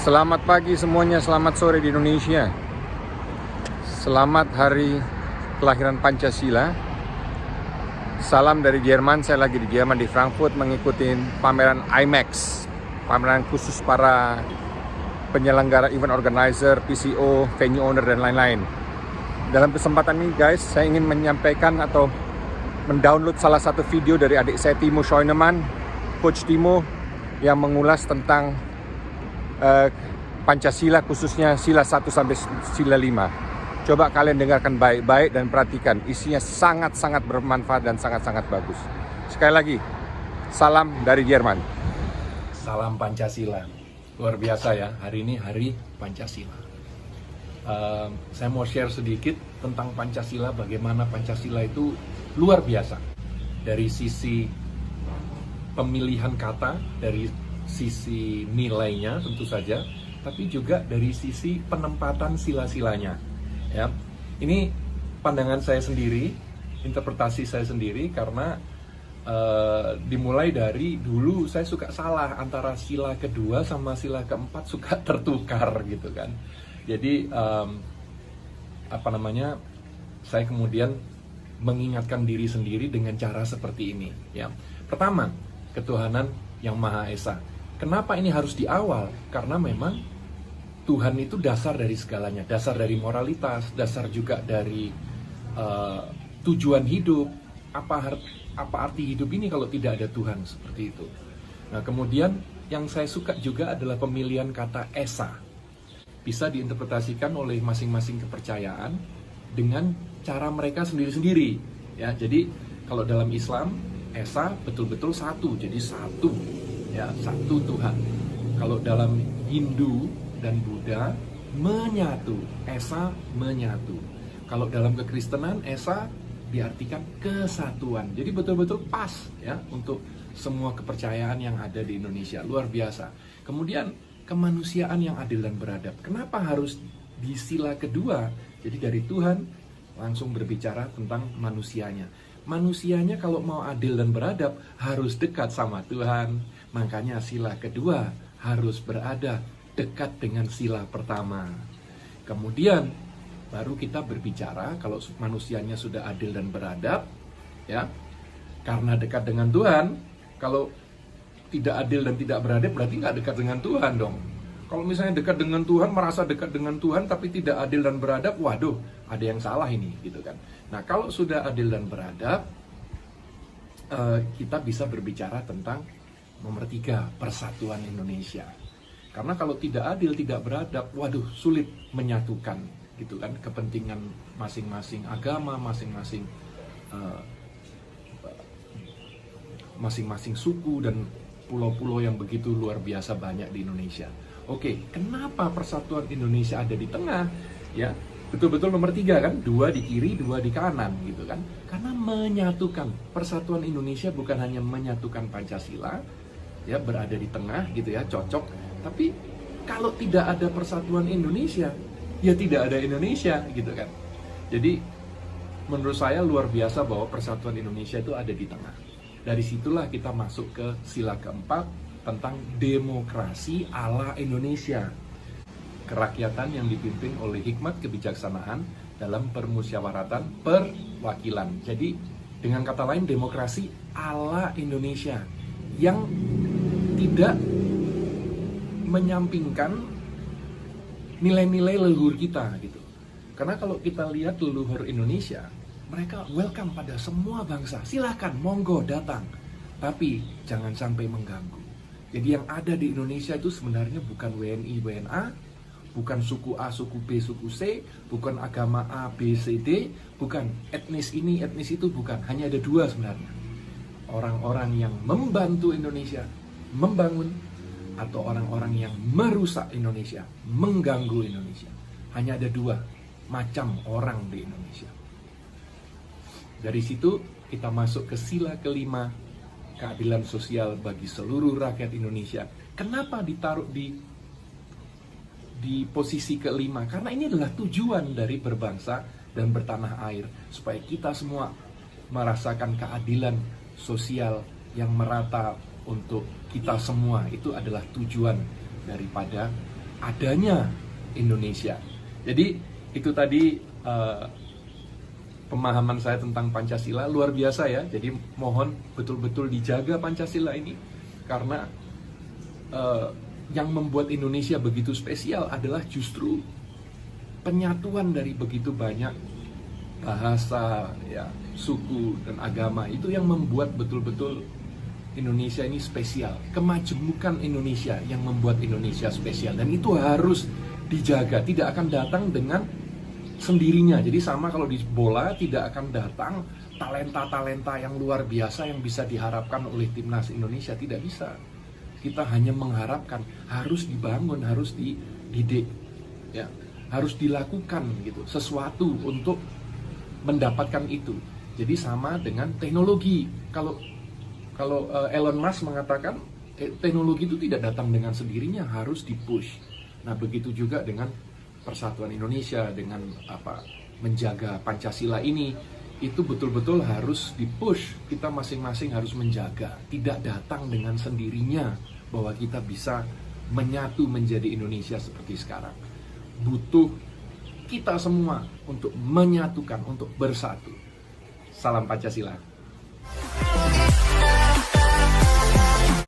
Selamat pagi semuanya, selamat sore di Indonesia. Selamat hari kelahiran Pancasila. Salam dari Jerman, saya lagi di Jerman di Frankfurt mengikuti pameran IMAX, pameran khusus para penyelenggara, event organizer, PCO, venue owner, dan lain-lain. Dalam kesempatan ini guys, saya ingin menyampaikan atau mendownload salah satu video dari adik saya Timo Scheunemann, Coach Timo, yang mengulas tentang Pancasila, khususnya sila 1 sampai sila 5. Coba kalian dengarkan baik-baik dan perhatikan, isinya sangat-sangat bermanfaat dan sangat-sangat bagus. Sekali lagi, salam dari Jerman. Salam Pancasila. Luar biasa ya, hari ini hari Pancasila. Saya mau share sedikit tentang Pancasila, bagaimana Pancasila itu luar biasa. Dari sisi pemilihan kata, dari sisi nilainya tentu saja, tapi juga dari sisi penempatan sila-silanya. Ya, ini pandangan saya sendiri, interpretasi saya sendiri, karena dimulai dari dulu saya suka salah antara sila kedua sama sila keempat, suka tertukar gitu kan. Jadi saya kemudian mengingatkan diri sendiri dengan cara seperti ini. Ya, pertama, ketuhanan yang Maha Esa. Kenapa ini harus di awal? Karena memang Tuhan itu dasar dari segalanya, dasar dari moralitas, dasar juga dari tujuan hidup. Apa arti hidup ini kalau tidak ada Tuhan, seperti itu. Nah, kemudian yang saya suka juga adalah pemilihan kata Esa. Bisa diinterpretasikan oleh masing-masing kepercayaan dengan cara mereka sendiri-sendiri. Ya, jadi kalau dalam Islam, Esa betul-betul satu, jadi satu, ya, satu Tuhan. Kalau dalam Hindu dan Buddha, menyatu, Esa menyatu. Kalau dalam kekristenan, Esa diartikan kesatuan. Jadi betul-betul pas ya untuk semua kepercayaan yang ada di Indonesia. Luar biasa. Kemudian kemanusiaan yang adil dan beradab. Kenapa harus di sila kedua? Jadi dari Tuhan langsung berbicara tentang manusianya. Manusianya kalau mau adil dan beradab harus dekat sama Tuhan. Makanya sila kedua harus berada dekat dengan sila pertama. Kemudian baru kita berbicara kalau manusianya sudah adil dan beradab, ya, karena dekat dengan Tuhan. Kalau tidak adil dan tidak beradab berarti nggak dekat dengan Tuhan dong. Kalau misalnya dekat dengan Tuhan, merasa dekat dengan Tuhan tapi tidak adil dan beradab, waduh, ada yang salah ini, gitu kan. Nah, kalau sudah adil dan beradab, kita bisa berbicara tentang nomor 3, persatuan Indonesia. Karena kalau tidak adil, tidak beradab, waduh, sulit menyatukan, gitu kan, kepentingan masing-masing agama, masing-masing suku dan pulau-pulau yang begitu luar biasa banyak di Indonesia. Oke, kenapa persatuan Indonesia ada di tengah? Ya, betul-betul nomor 3 kan, 2 di kiri, 2 di kanan, gitu kan. Karena menyatukan, persatuan Indonesia bukan hanya menyatukan Pancasila, ya, berada di tengah, gitu ya, cocok. Tapi kalau tidak ada persatuan Indonesia, ya tidak ada Indonesia, gitu kan. Jadi menurut saya luar biasa bahwa persatuan Indonesia itu ada di tengah. Dari situlah kita masuk ke sila keempat tentang demokrasi ala Indonesia. Kerakyatan yang dipimpin oleh hikmat kebijaksanaan dalam permusyawaratan perwakilan. Jadi dengan kata lain, demokrasi ala Indonesia yang tidak menyampingkan nilai-nilai leluhur kita, gitu. Karena kalau kita lihat leluhur Indonesia, mereka welcome pada semua bangsa. Silakan, monggo datang. Tapi jangan sampai mengganggu. Jadi yang ada di Indonesia itu sebenarnya bukan WNI, WNA, bukan suku A, suku B, suku C, bukan agama A, B, C, D, bukan etnis ini, etnis itu, bukan. Hanya ada 2 sebenarnya. Orang-orang yang membantu Indonesia membangun, atau orang-orang yang merusak Indonesia, mengganggu Indonesia. Hanya ada 2 macam orang di Indonesia. Dari situ kita masuk ke sila kelima, keadilan sosial bagi seluruh rakyat Indonesia. Kenapa ditaruh di posisi kelima? Karena ini adalah tujuan dari berbangsa dan bertanah air, supaya kita semua merasakan keadilan sosial yang merata untuk kita semua. Itu adalah tujuan daripada adanya Indonesia. Jadi itu tadi pemahaman saya tentang Pancasila luar biasa ya. Jadi mohon betul-betul dijaga Pancasila ini, karena yang membuat Indonesia begitu spesial adalah justru penyatuan dari begitu banyak bahasa, ya, suku dan agama. Itu yang membuat betul-betul Indonesia ini spesial. Kemajemukan Indonesia yang membuat Indonesia spesial, dan itu harus dijaga. Tidak akan datang dengan sendirinya. Jadi sama kalau di bola, tidak akan datang talenta-talenta yang luar biasa yang bisa diharapkan oleh timnas Indonesia. Tidak bisa. Kita hanya mengharapkan, harus dibangun, harus dididik, ya, harus dilakukan gitu sesuatu untuk mendapatkan itu. Jadi sama dengan teknologi. Kalau Elon Musk mengatakan teknologi itu tidak datang dengan sendirinya, harus dipush. Nah, begitu juga dengan persatuan Indonesia, dengan menjaga Pancasila ini, itu betul-betul harus dipush. Kita masing-masing harus menjaga, tidak datang dengan sendirinya bahwa kita bisa menyatu menjadi Indonesia seperti sekarang. Butuh kita semua untuk menyatukan, untuk bersatu. Salam Pancasila.